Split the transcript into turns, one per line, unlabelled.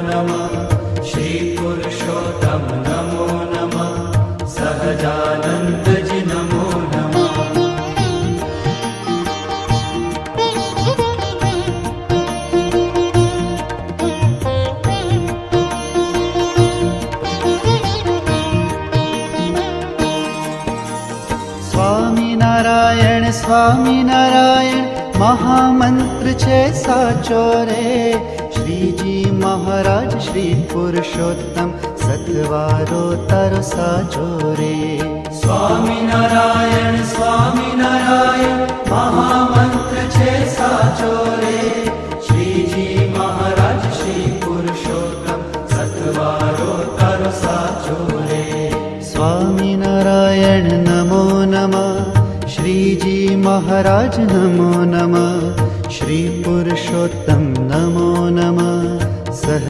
नमः श्री पुरुषोत्तम नमो नमः सहजानंद जी नमो नमः।
સ્વામિનારાયણ સ્વામિનારાયણ મહામંત્ર છે સાચો રે શ્રીજી મહારાજ શ્રી પુરુષોત્તમ સતવારો તારો સાચો રે
સ્વામિનારાયણ સ્વામિનારાયણ મહામંત્ર છે સાચો રે શ્રીજી મહારાજ શ્રી પુરુષોત્તમ સતવારો તારો સાચો રે
સ્વામિનારાયણ નમો નમઃ શ્રીજી મહારાજ નમો નમઃ શ્રી પુરુષોત્તમ